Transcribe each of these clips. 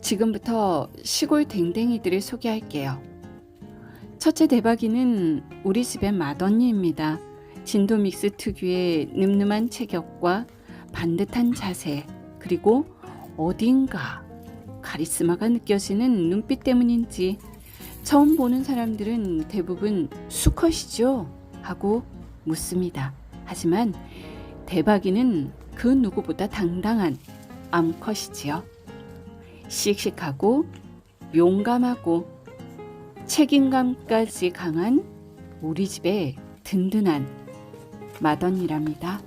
지금부터 시골 댕댕이들을 소개할게요. 첫째 대박이는 우리 집의 맏언니입니다. 진도 믹스 특유의 늠름한 체격과 반듯한 자세, 그리고 어딘가 카리스마가 느껴지는 눈빛 때문인지 처음 보는 사람들은 대부분 수컷이죠? 하고 묻습니다. 하지만 대박이는 그 누구보다 당당한 암컷이지요. 씩씩하고 용감하고 책임감까지 강한 우리 집의 든든한 맏언니랍니다.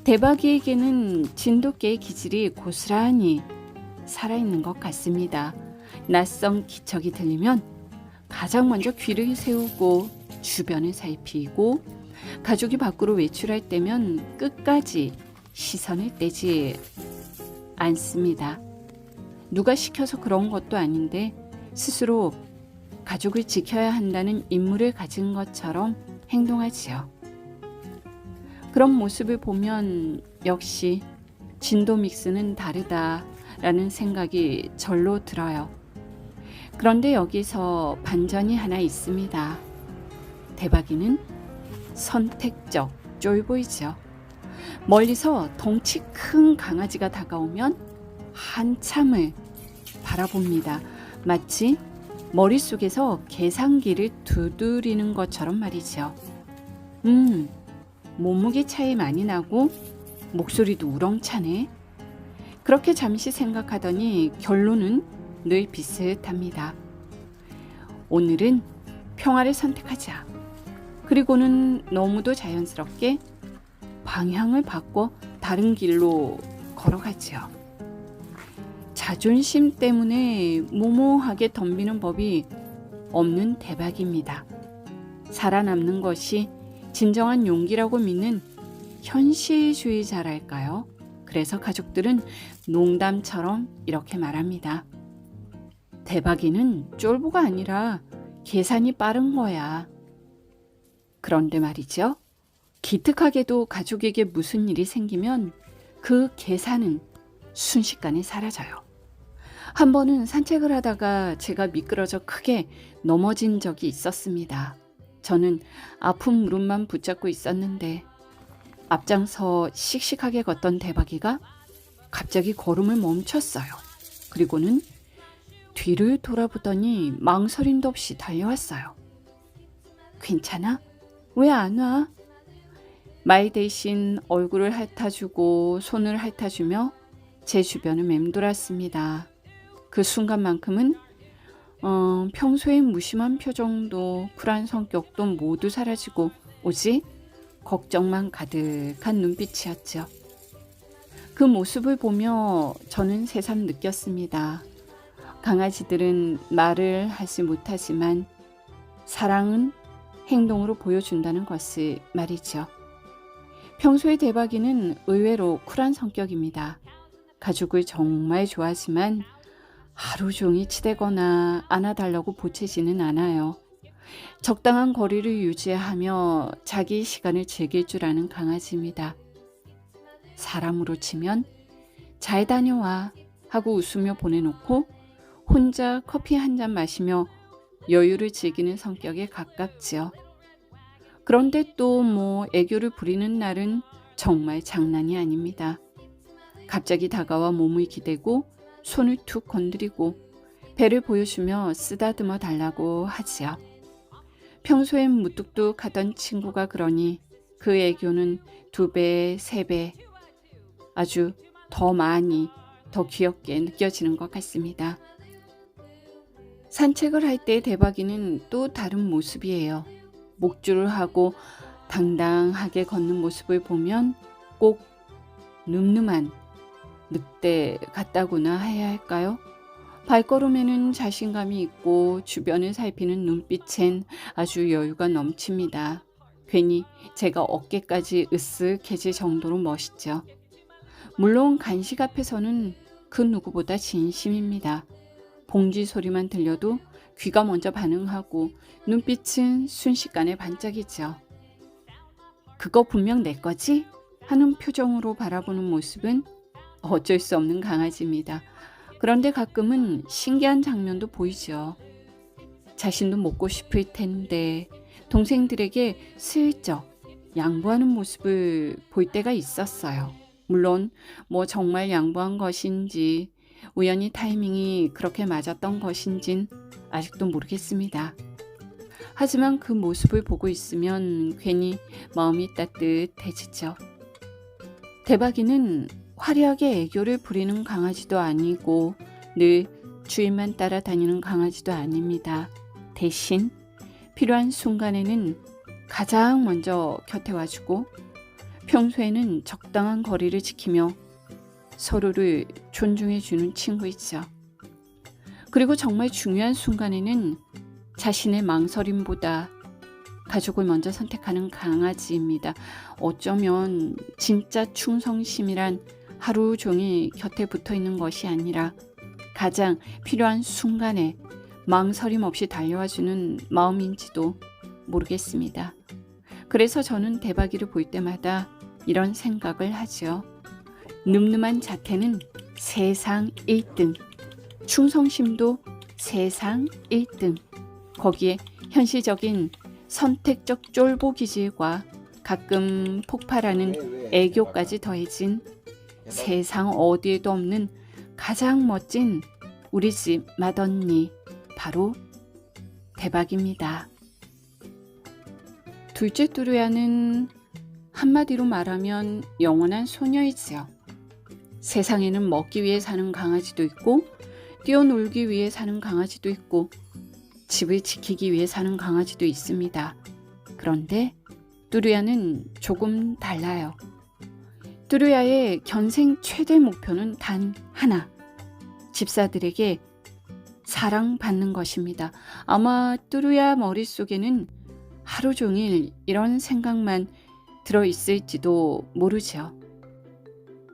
대박이에게는 진돗개의 기질이 고스란히 살아있는 것 같습니다. 낯선 기척이 들리면 가장 먼저 귀를 세우고 주변을 살피고 가족이 밖으로 외출할 때면 끝까지 시선을 떼지 않습니다. 누가 시켜서 그런 것도 아닌데 스스로 가족을 지켜야 한다는 임무를 가진 것처럼 행동하지요. 그런 모습을 보면 역시 진도 믹스는 다르다라는 생각이 절로 들어요. 그런데 여기서 반전이 하나 있습니다. 대박이는 선택적 쫄보이죠. 멀리서 덩치 큰 강아지가 다가오면 한참을 바라봅니다. 마치 머릿속에서 계산기를 두드리는 것처럼 말이죠. 몸무게 차이 많이 나고 목소리도 우렁차네. 그렇게 잠시 생각하더니 결론은 늘 비슷합니다. 오늘은 평화를 선택하자. 그리고는 너무도 자연스럽게 방향을 바꿔 다른 길로 걸어가지요. 자존심 때문에 모모하게 덤비는 법이 없는 대박입니다. 살아남는 것이 진정한 용기라고 믿는 현실주의자랄까요? 그래서 가족들은 농담처럼 이렇게 말합니다. 대박이는 쫄보가 아니라 계산이 빠른 거야. 그런데 말이죠. 기특하게도 가족에게 무슨 일이 생기면 그 계산은 순식간에 사라져요. 한 번은 산책을 하다가 제가 미끄러져 크게 넘어진 적이 있었습니다. 저는 아픈 무릎만 붙잡고 있었는데 앞장서 씩씩하게 걷던 대박이가 갑자기 걸음을 멈췄어요. 그리고는 뒤를 돌아보더니 망설임도 없이 달려왔어요. 괜찮아? 왜 안 와? 말 대신 얼굴을 핥아주고 손을 핥아주며 제 주변을 맴돌았습니다. 그 순간만큼은 평소의 무심한 표정도 쿨한 성격도 모두 사라지고 오직 걱정만 가득한 눈빛이었죠. 그 모습을 보며 저는 새삼 느꼈습니다. 강아지들은 말을 하지 못하지만 사랑은 행동으로 보여준다는 것을 말이죠. 평소의 대박이는 의외로 쿨한 성격입니다. 가족을 정말 좋아하지만 하루 종일 치대거나 안아달라고 보채지는 않아요. 적당한 거리를 유지하며 자기 시간을 즐길 줄 아는 강아지입니다. 사람으로 치면 잘 다녀와 하고 웃으며 보내놓고 혼자 커피 한 잔 마시며 여유를 즐기는 성격에 가깝지요. 그런데 또 애교를 부리는 날은 정말 장난이 아닙니다. 갑자기 다가와 몸을 기대고 손을 툭 건드리고 배를 보여주며 쓰다듬어 달라고 하지요. 평소엔 무뚝뚝하던 친구가 그러니 그 애교는 2배, 3배 아주 더 많이 더 귀엽게 느껴지는 것 같습니다. 산책을 할 때 대박이는 또 다른 모습이에요. 목줄을 하고 당당하게 걷는 모습을 보면 꼭 늠름한 늑대 같다고나 해야 할까요? 발걸음에는 자신감이 있고 주변을 살피는 눈빛엔 아주 여유가 넘칩니다. 괜히 제가 어깨까지 으쓱해질 정도로 멋있죠. 물론 간식 앞에서는 그 누구보다 진심입니다. 봉지 소리만 들려도 귀가 먼저 반응하고 눈빛은 순식간에 반짝이죠. 그거 분명 내 거지? 하는 표정으로 바라보는 모습은 어쩔 수 없는 강아지입니다. 그런데 가끔은 신기한 장면도 보이죠. 자신도 먹고 싶을 텐데 동생들에게 슬쩍 양보하는 모습을 볼 때가 있었어요. 물론 뭐 정말 양보한 것인지 우연히 타이밍이 그렇게 맞았던 것인진 아직도 모르겠습니다. 하지만 그 모습을 보고 있으면 괜히 마음이 따뜻해지죠. 대박이는 화려하게 애교를 부리는 강아지도 아니고 늘 주인만 따라다니는 강아지도 아닙니다. 대신 필요한 순간에는 가장 먼저 곁에 와주고 평소에는 적당한 거리를 지키며 서로를 존중해주는 친구이죠. 그리고 정말 중요한 순간에는 자신의 망설임보다 가족을 먼저 선택하는 강아지입니다. 어쩌면 진짜 충성심이란 하루 종일 곁에 붙어 있는 것이 아니라 가장 필요한 순간에 망설임 없이 달려와주는 마음인지도 모르겠습니다. 그래서 저는 대박이를 볼 때마다 이런 생각을 하죠. 늠름한 자태는 세상 1등, 충성심도 세상 1등, 거기에 현실적인 선택적 쫄보 기질과 가끔 폭발하는 애교까지 더해진 세상 어디에도 없는 가장 멋진 우리 집 맏언니, 바로 대박입니다. 둘째 뚜루야는 한마디로 말하면 영원한 소녀이지요. 세상에는 먹기 위해 사는 강아지도 있고 뛰어놀기 위해 사는 강아지도 있고 집을 지키기 위해 사는 강아지도 있습니다. 그런데 뚜루야는 조금 달라요. 뚜루야의 견생 최대 목표는 단 하나, 집사들에게 사랑받는 것입니다. 아마 뚜루야 머릿속에는 하루 종일 이런 생각만 들어있을지도 모르죠.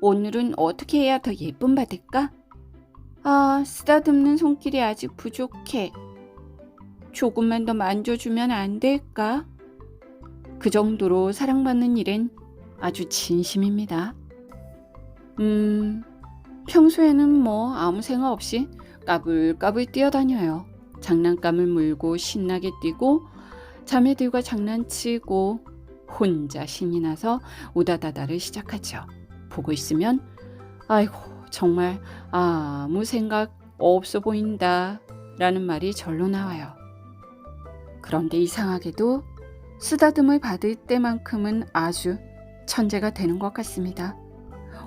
오늘은 어떻게 해야 더 예쁨 받을까? 쓰다듬는 손길이 아직 부족해. 조금만 더 만져주면 안 될까? 그 정도로 사랑받는 일엔 아주 진심입니다. 평소에는 뭐 아무 생각 없이 까불까불 뛰어다녀요. 장난감을 물고 신나게 뛰고 자매들과 장난치고 혼자 신이 나서 우다다다를 시작하죠. 보고 있으면 아이고 정말 아무 생각 없어 보인다 라는 말이 절로 나와요. 그런데 이상하게도 쓰다듬을 받을 때만큼은 아주 천재가 되는 것 같습니다.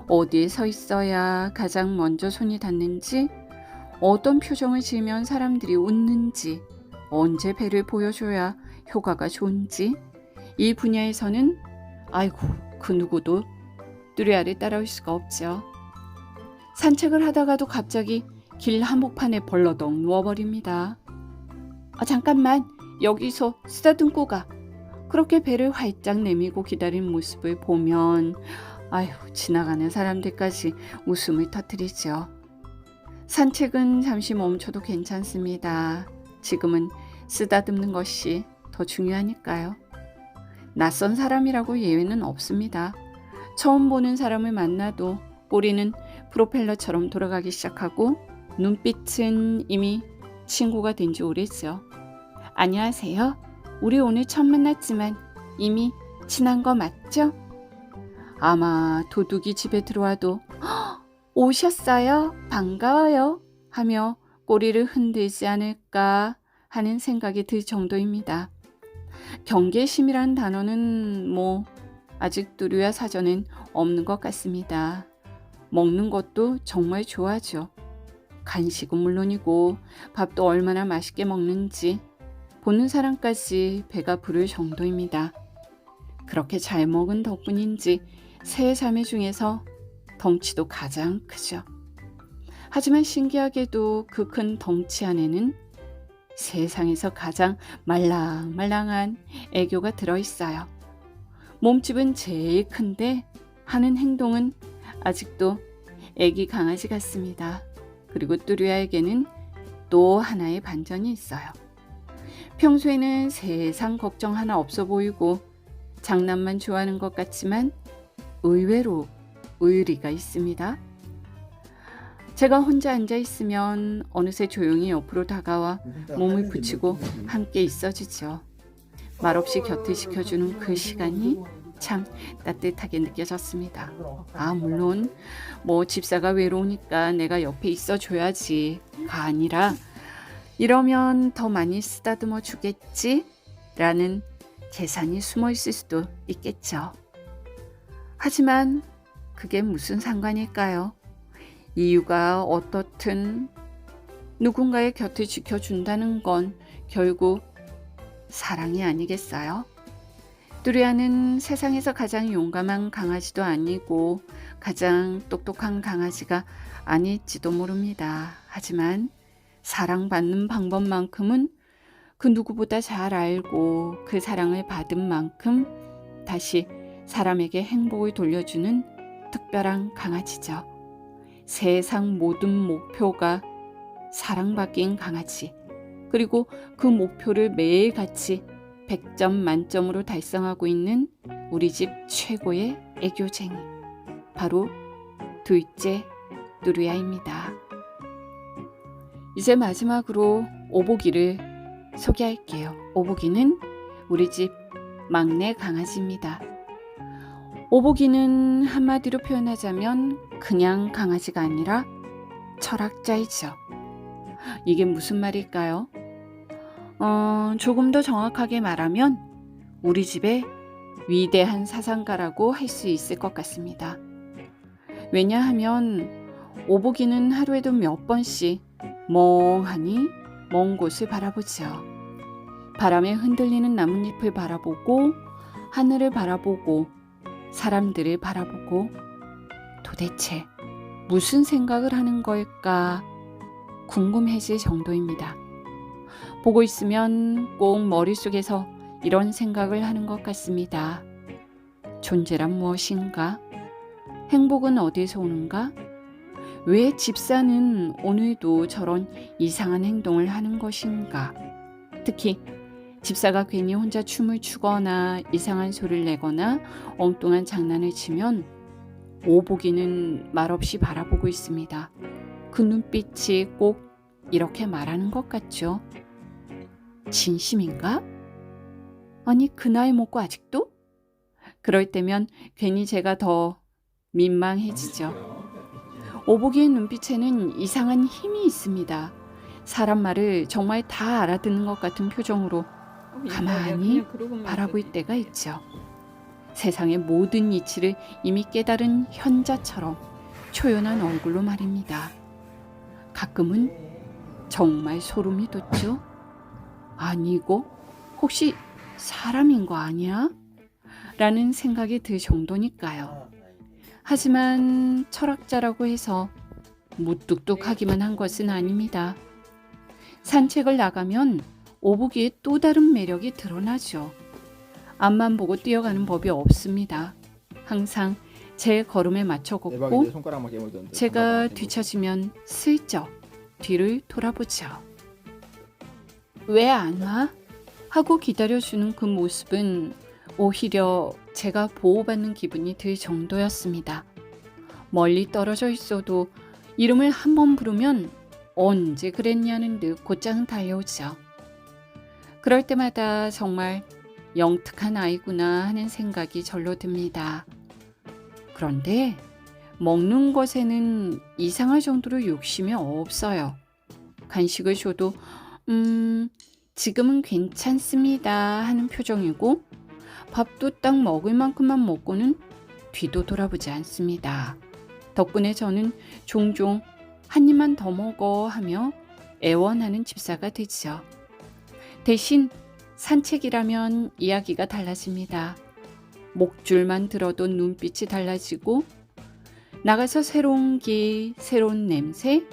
어디에 서 있어야 가장 먼저 손이 닿는지, 어떤 표정을 지으면 사람들이 웃는지, 언제 배를 보여줘야 효과가 좋은지, 이 분야에서는 아이고 그 누구도 뚜루야를 따라올 수가 없죠. 산책을 하다가도 갑자기 길 한복판에 벌러덩 누워버립니다. 잠깐만 여기서 쓰다듬고 가. 그렇게 배를 활짝 내밀고 기다리는 모습을 보면 아휴 지나가는 사람들까지 웃음을 터뜨리죠. 산책은 잠시 멈춰도 괜찮습니다. 지금은 쓰다듬는 것이 더 중요하니까요. 낯선 사람이라고 예외는 없습니다. 처음 보는 사람을 만나도 꼬리는 프로펠러처럼 돌아가기 시작하고 눈빛은 이미 친구가 된 지 오래죠. 안녕하세요. 우리 오늘 처음 만났지만 이미 친한 거 맞죠? 아마 도둑이 집에 들어와도 오셨어요? 반가워요? 하며 꼬리를 흔들지 않을까 하는 생각이 들 정도입니다. 경계심이란 단어는 아직 뚜루야 사전엔 없는 것 같습니다. 먹는 것도 정말 좋아하죠. 간식은 물론이고 밥도 얼마나 맛있게 먹는지 보는 사람까지 배가 부를 정도입니다. 그렇게 잘 먹은 덕분인지 세 자매 중에서 덩치도 가장 크죠. 하지만 신기하게도 그 큰 덩치 안에는 세상에서 가장 말랑말랑한 애교가 들어있어요. 몸집은 제일 큰데 하는 행동은 아직도 애기 강아지 같습니다. 그리고 뚜루야에게는 또 하나의 반전이 있어요. 평소에는 세상 걱정 하나 없어 보이고 장난만 좋아하는 것 같지만 의외로 의리가 있습니다. 제가 혼자 앉아 있으면 어느새 조용히 옆으로 다가와 몸을 붙이고 함께 있어주죠. 말없이 곁을 지켜주는 그 시간이 참 따뜻하게 느껴졌습니다. 물론 집사가 외로우니까 내가 옆에 있어줘야지가 아니라 이러면 더 많이 쓰다듬어 주겠지? 라는 계산이 숨어 있을 수도 있겠죠. 하지만 그게 무슨 상관일까요? 이유가 어떻든 누군가의 곁을 지켜준다는 건 결국 사랑이 아니겠어요? 뚜리아는 세상에서 가장 용감한 강아지도 아니고 가장 똑똑한 강아지가 아닐지도 모릅니다. 하지만 사랑받는 방법만큼은 그 누구보다 잘 알고 그 사랑을 받은 만큼 다시 사람에게 행복을 돌려주는 특별한 강아지죠. 세상 모든 목표가 사랑받기인 강아지. 그리고 그 목표를 매일같이 100점 만점으로 달성하고 있는 우리 집 최고의 애교쟁이. 바로 둘째 뚜리아입니다. 이제 마지막으로 오보기를 소개할게요. 오보기는 우리 집 막내 강아지입니다. 오보기는 한마디로 표현하자면 그냥 강아지가 아니라 철학자이죠. 이게 무슨 말일까요? 조금 더 정확하게 말하면 우리 집의 위대한 사상가라고 할 수 있을 것 같습니다. 왜냐하면 오보기는 하루에도 몇 번씩 멍하니 먼 곳을 바라보죠. 바람에 흔들리는 나뭇잎을 바라보고 하늘을 바라보고 사람들을 바라보고 도대체 무슨 생각을 하는 걸까 궁금해질 정도입니다. 보고 있으면 꼭 머릿속에서 이런 생각을 하는 것 같습니다. 존재란 무엇인가? 행복은 어디서 오는가? 왜 집사는 오늘도 저런 이상한 행동을 하는 것인가? 특히 집사가 괜히 혼자 춤을 추거나 이상한 소리를 내거나 엉뚱한 장난을 치면 오보기는 말없이 바라보고 있습니다. 그 눈빛이 꼭 이렇게 말하는 것 같죠? 진심인가? 아니 그 나이 먹고 아직도? 그럴 때면 괜히 제가 더 민망해지죠. 오보기의 눈빛에는 이상한 힘이 있습니다. 사람 말을 정말 다 알아듣는 것 같은 표정으로 가만히 바라볼 때가 있죠. 세상의 모든 이치를 이미 깨달은 현자처럼 초연한 얼굴로 말입니다. 가끔은 정말 소름이 돋죠. 아니고 혹시 사람인 거 아니야? 라는 생각이 들 정도니까요. 하지만 철학자라고 해서 무뚝뚝하기만 한 것은 아닙니다. 산책을 나가면 오보기의 또 다른 매력이 드러나죠. 앞만 보고 뛰어가는 법이 없습니다. 항상 제 걸음에 맞춰 걷고 제가 뒤처지면 슬쩍 뒤를 돌아보죠. 왜 안 와? 하고 기다려주는 그 모습은 오히려 제가 보호받는 기분이 들 정도였습니다. 멀리 떨어져 있어도 이름을 한번 부르면 언제 그랬냐는 듯 곧장 달려오죠. 그럴 때마다 정말 영특한 아이구나 하는 생각이 절로 듭니다. 그런데 먹는 것에는 이상할 정도로 욕심이 없어요. 간식을 줘도 지금은 괜찮습니다 하는 표정이고 밥도 딱 먹을 만큼만 먹고는 뒤도 돌아보지 않습니다. 덕분에 저는 종종 한 입만 더 먹어 하며 애원하는 집사가 되죠. 대신 산책이라면 이야기가 달라집니다. 목줄만 들어도 눈빛이 달라지고 나가서 새로운 길, 새로운 냄새,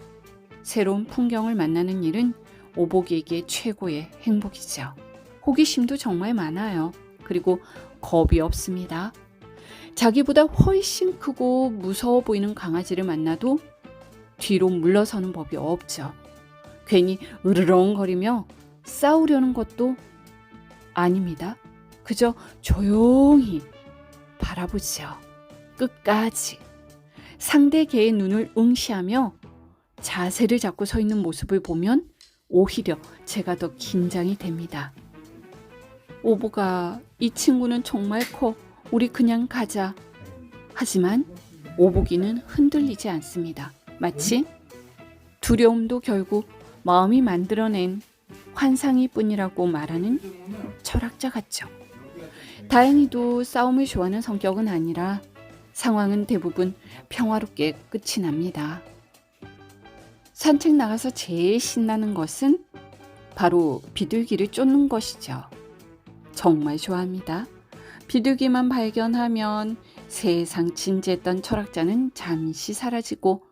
새로운 풍경을 만나는 일은 오보기에게 최고의 행복이죠. 호기심도 정말 많아요. 그리고 겁이 없습니다. 자기보다 훨씬 크고 무서워 보이는 강아지를 만나도 뒤로 물러서는 법이 없죠. 괜히 으르렁거리며 싸우려는 것도 아닙니다. 그저 조용히 바라보죠. 끝까지 상대 개의 눈을 응시하며 자세를 잡고 서 있는 모습을 보면 오히려 제가 더 긴장이 됩니다. 오보가 이 친구는 정말 커. 우리 그냥 가자. 하지만 오보기는 흔들리지 않습니다. 마치 두려움도 결국 마음이 만들어낸 환상일 뿐이라고 말하는 철학자 같죠. 다행히도 싸움을 좋아하는 성격은 아니라 상황은 대부분 평화롭게 끝이 납니다. 산책 나가서 제일 신나는 것은 바로 비둘기를 쫓는 것이죠. 정말 좋아합니다. 비둘기만 발견하면 세상 진지했던 철학자는 잠시 사라지고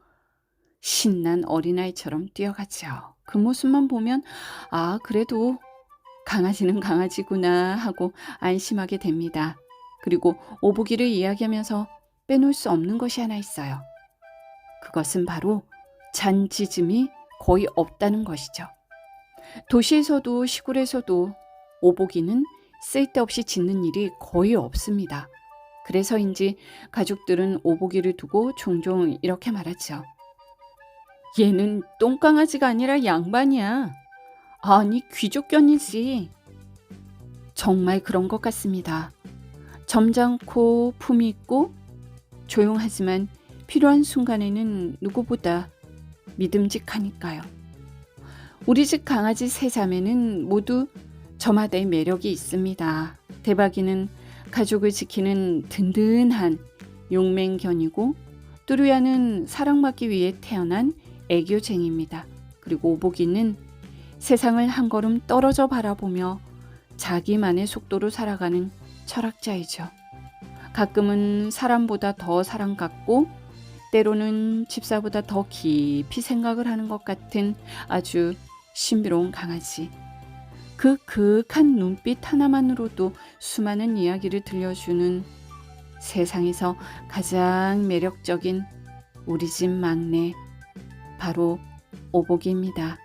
신난 어린아이처럼 뛰어가죠. 그 모습만 보면 아, 그래도 강아지는 강아지구나 하고 안심하게 됩니다. 그리고 오보기를 이야기하면서 빼놓을 수 없는 것이 하나 있어요. 그것은 바로 잔짖음이 거의 없다는 것이죠. 도시에서도 시골에서도 오보기는 쓸데없이 짖는 일이 거의 없습니다. 그래서인지 가족들은 오보기를 두고 종종 이렇게 말하죠. 얘는 똥강아지가 아니라 양반이야. 아니, 귀족견이지. 정말 그런 것 같습니다. 점잖고 품이 있고 조용하지만 필요한 순간에는 누구보다 믿음직하니까요. 우리 집 강아지 세 자매는 모두 저마다의 매력이 있습니다. 대박이는 가족을 지키는 든든한 용맹견이고 뚜루야는 사랑받기 위해 태어난 애교쟁이입니다. 그리고 오보기는 세상을 한 걸음 떨어져 바라보며 자기만의 속도로 살아가는 철학자이죠. 가끔은 사람보다 더 사랑 같고 때로는 집사보다 더 깊이 생각을 하는 것 같은 아주 신비로운 강아지. 그 그윽한 눈빛 하나만으로도 수많은 이야기를 들려주는 세상에서 가장 매력적인 우리 집 막내, 바로 오보기입니다.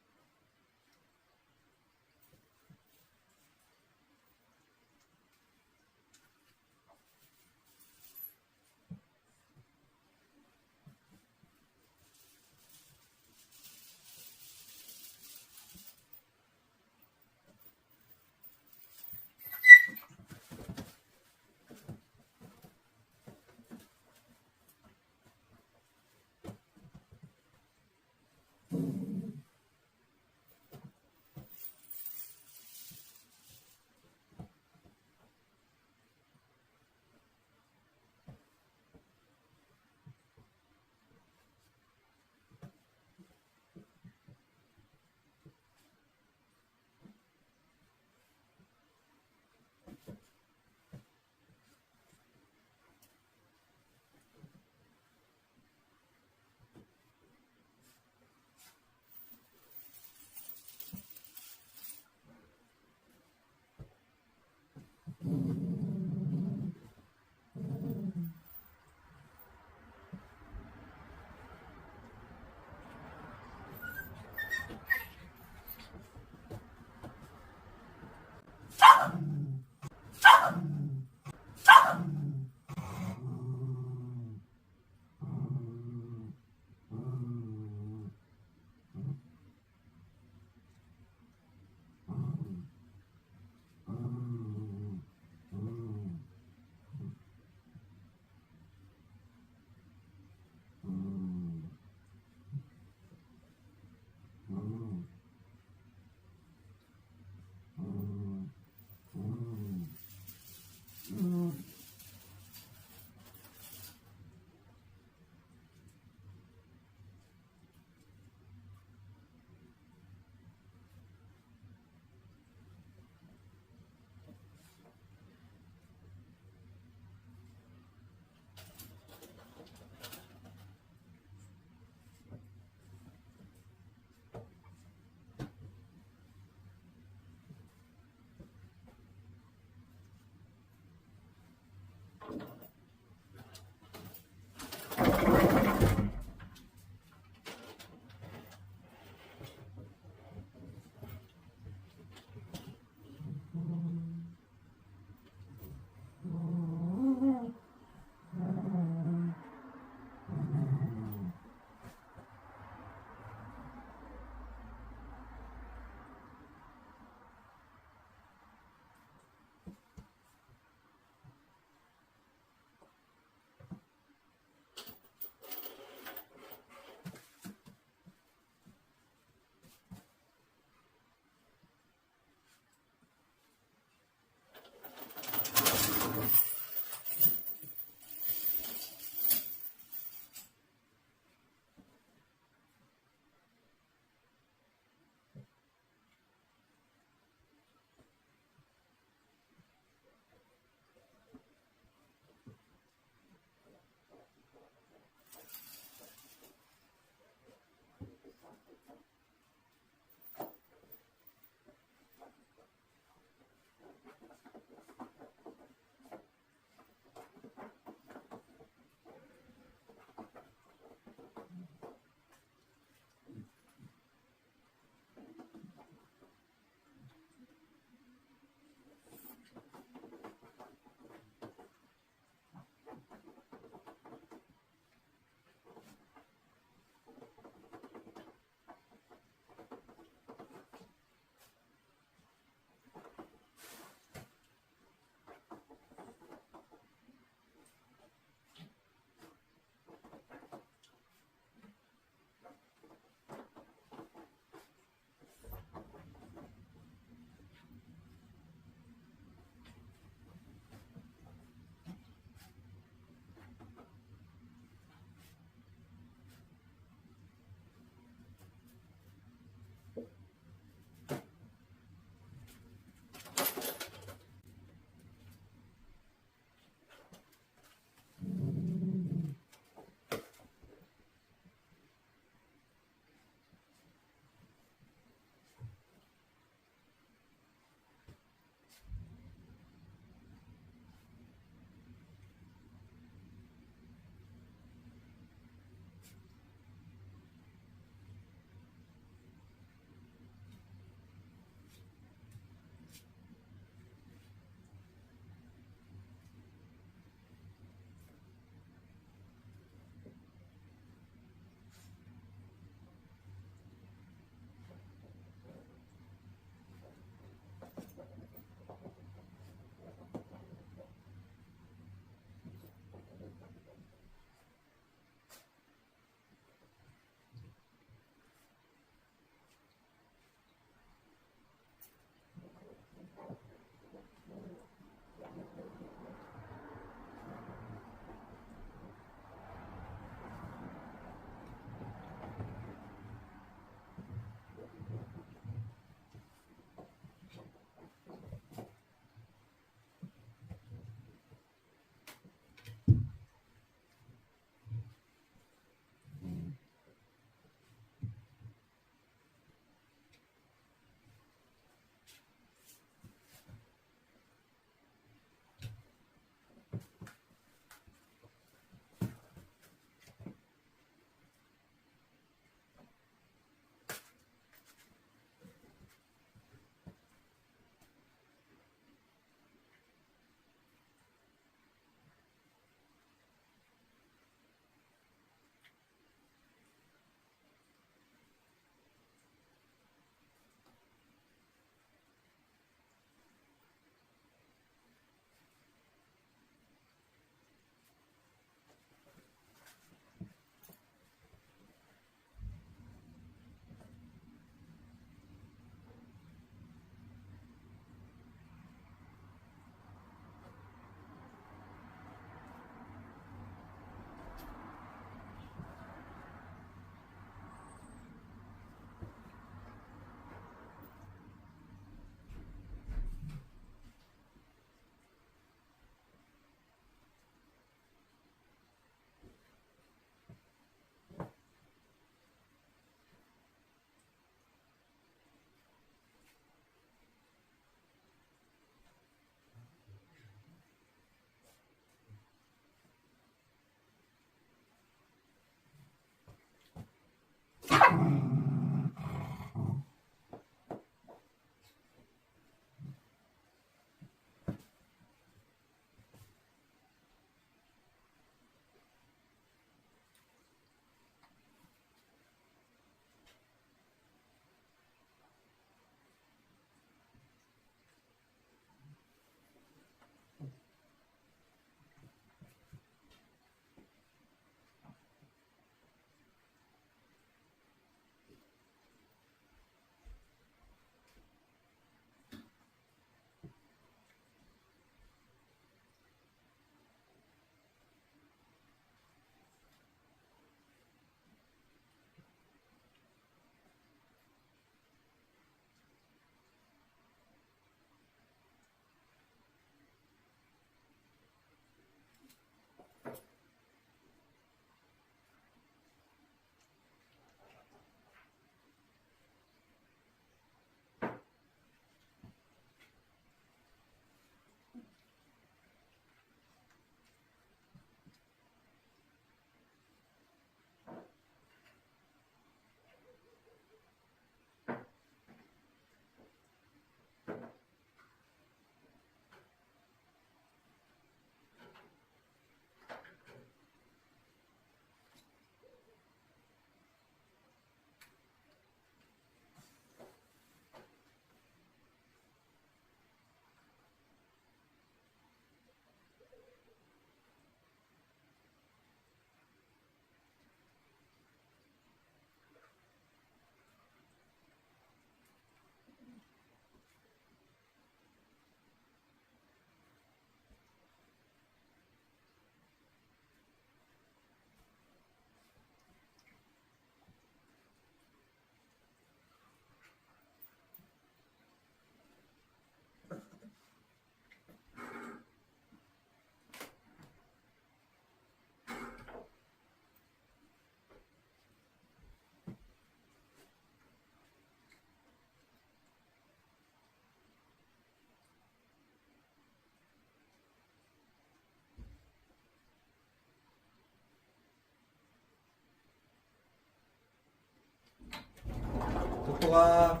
갖고 와.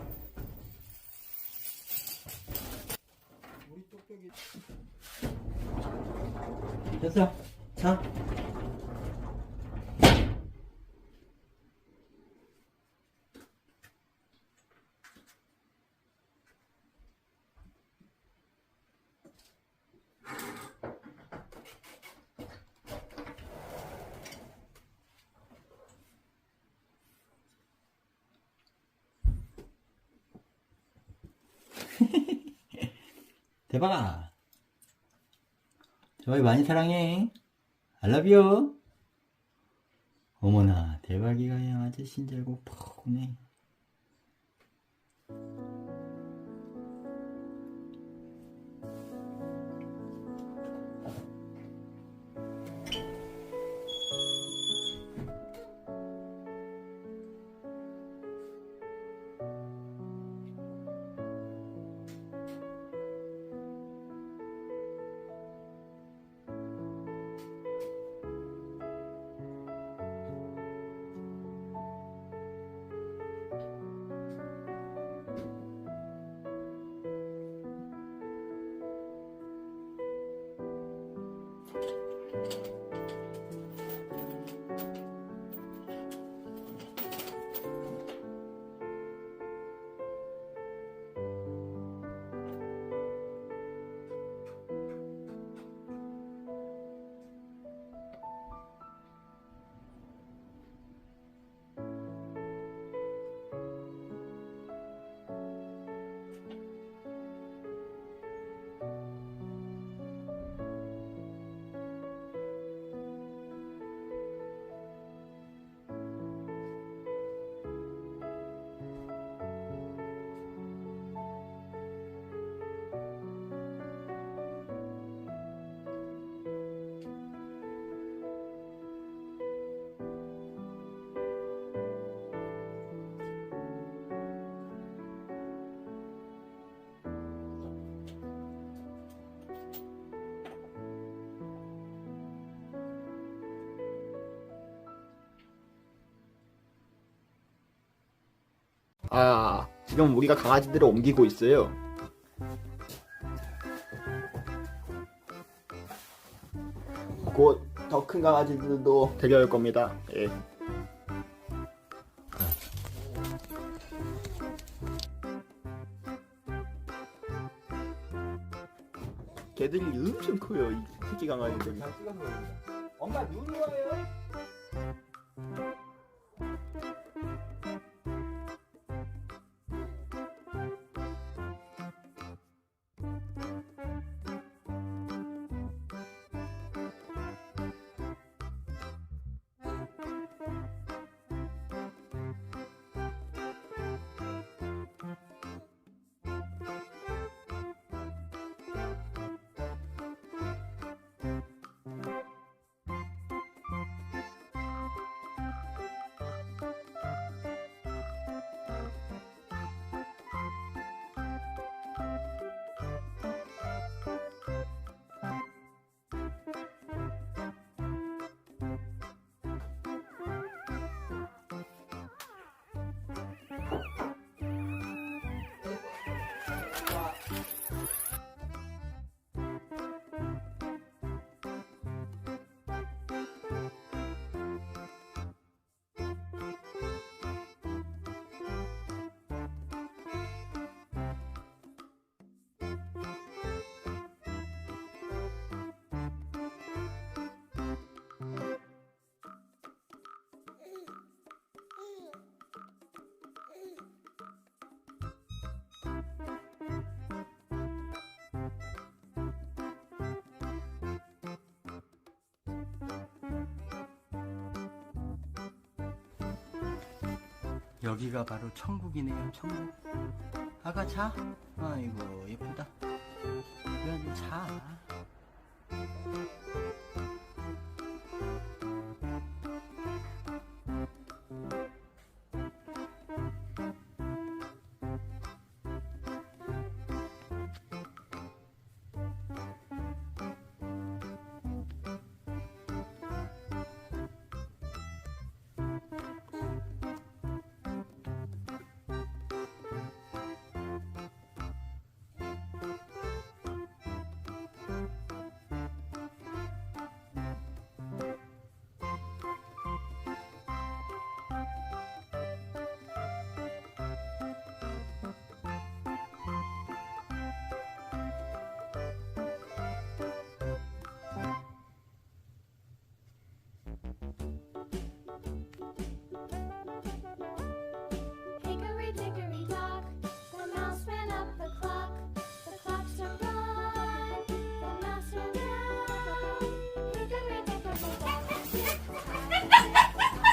우리 똑똑이. 됐어. 자. 대박아. 저희 많이 사랑해. I love you. 어머나, 대박이가 그냥 아저씨인 줄 알고 퍽 우네. 지금 우리가 강아지들을 옮기고 있어요. 곧 더 큰 강아지들도 데려올 겁니다. 예. 걔들이 엄청 커요, 이 새끼 강아지들이. 잘 찍어서 보입니다. 엄마 눈이 와요? 여기가 바로 천국이네요, 천국. 아가 자. 아이고 예쁘다. 그냥 자.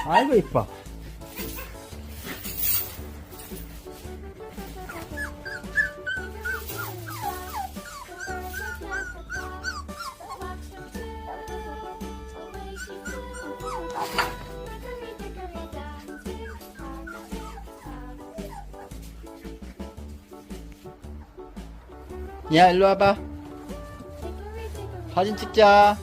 아이고 이뻐. 야, 일로 와봐. 사진 찍자.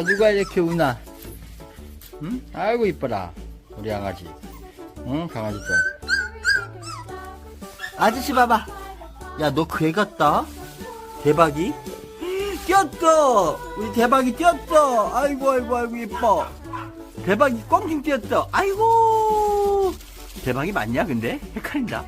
누가 이렇게 우나? 응? 아이고 이뻐라 우리 강아지. 응, 강아지 좀. 아저씨 봐봐. 야, 너 그 애 같다. 대박이 뛰었어. 우리 대박이 뛰었어. 아이고 이뻐. 대박이 꽝충 뛰었어. 아이고. 대박이 맞냐 근데? 헷갈린다.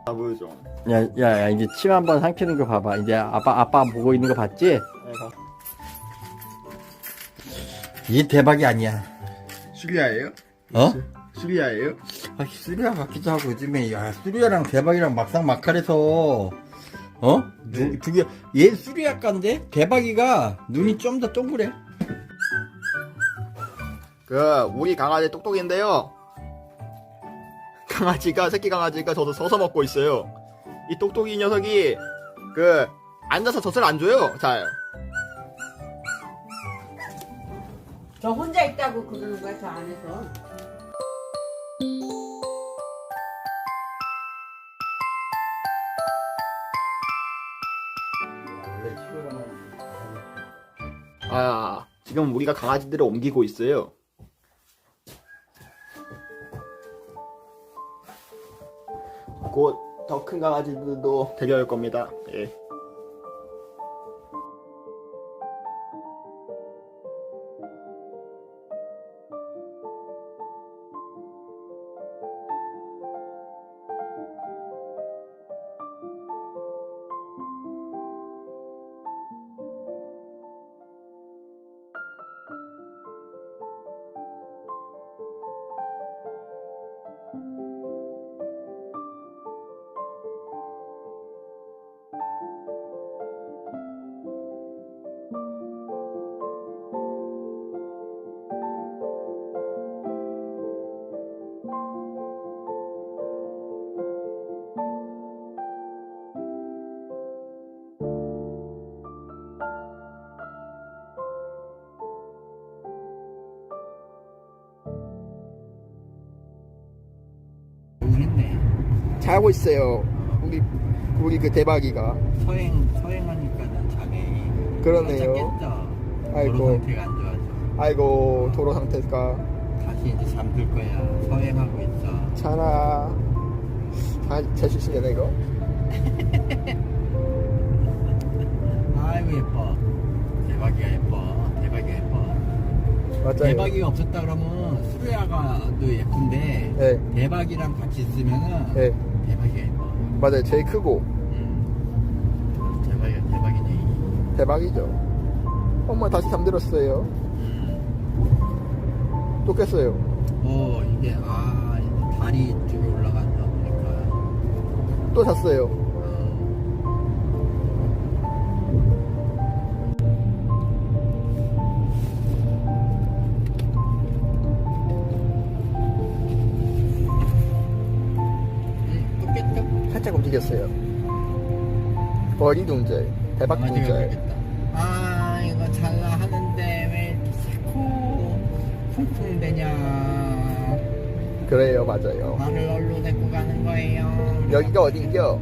아 보여줘. 야, 이제 침 한번 삼키는 거 봐봐. 이제 아빠 보고 있는 거 봤지? 이 대박이 아니야. 수리아예요? 어? 수리아예요? 아, 수리아 같기도 하고 요즘에 야 수리아랑 대박이랑 막상 막할해서 어? 네. 두개 얘 수리아가인데 대박이가 눈이 좀 더 동그래. 우리 강아지 똑똑인데요. 새끼 강아지가 저도 서서 먹고 있어요. 이 똑똑이 녀석이 앉아서 젖을 안 줘요. 잘. 저 혼자 있다고 그러는 거야, 저 안에서. 지금 우리가 강아지들을 옮기고 있어요. 곧 더 큰 강아지들도 데려올 겁니다. 예. 자고 있어요. 우리 그 대박이가. 서행하니까는 자네. 그러네요. 깼죠. 아이고. 도로 상태가 안 좋아서. 아이고 도로 상태가. 다시 이제 잠들 거야. 서행하고 있어. 자나. 잘 주시네 이거. 아이고 예뻐. 대박이야 예뻐. 대박이야 예뻐. 맞아요. 대박이가 없었다 그러면 수레아가도 예쁜데 네. 대박이랑 같이 있으면은 네. 대박이가 예뻐. 맞아요. 제일 크고 대박이네. 대박이죠. 엄마 다시 잠들었어요. 또 깼어요. 이게 이제 다리 쪽에 올라간다 보니까. 또 잤어요. 또 깼죠? 살짝 움직였어요. 어리둥절, 대박둥절. 이거 잘라 하는데 왜 이렇게 자꾸 쿵쿵대냐. 그래요, 맞아요. 나를 어디로 데리고 가는 거예요? 여기가 어딘겨?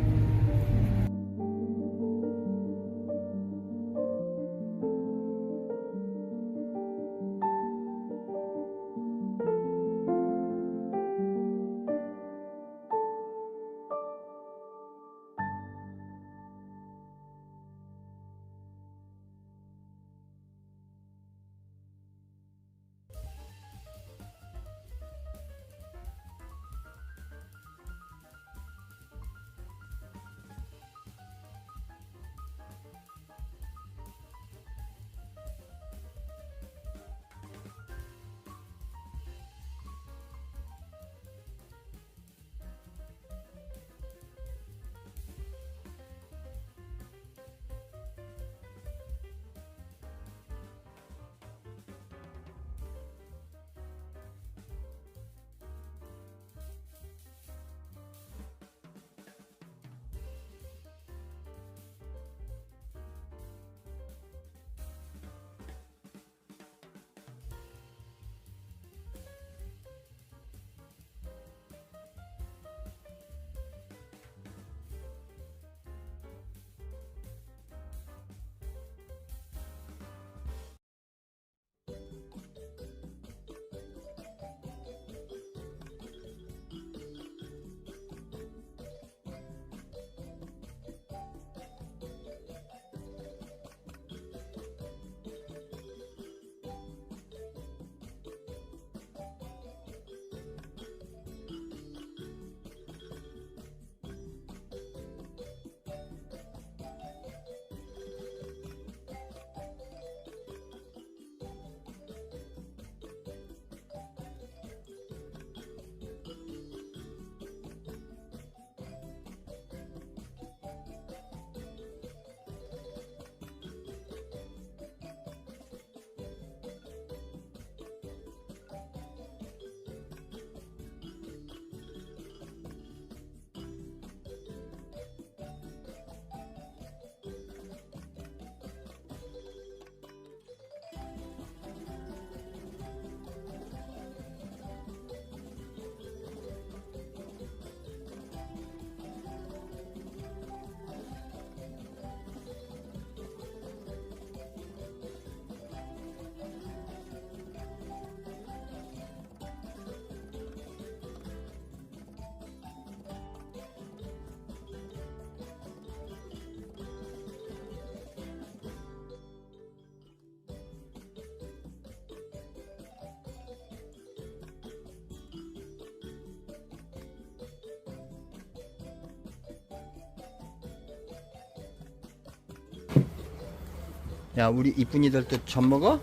야, 우리 이쁜이들 또 젖 먹어?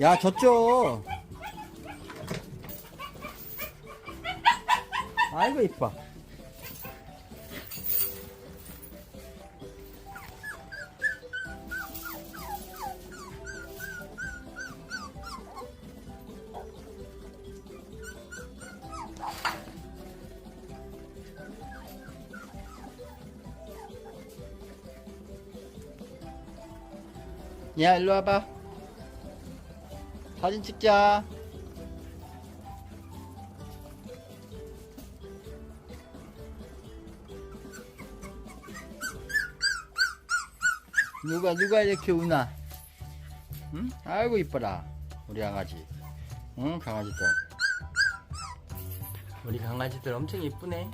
야, 젖 줘. 아이고, 이뻐. 야, 일로 와봐. 사진 찍자. 누가 이렇게 우나? 응? 아이고, 이뻐라. 우리 강아지. 응, 강아지들. 우리 강아지들 엄청 이쁘네.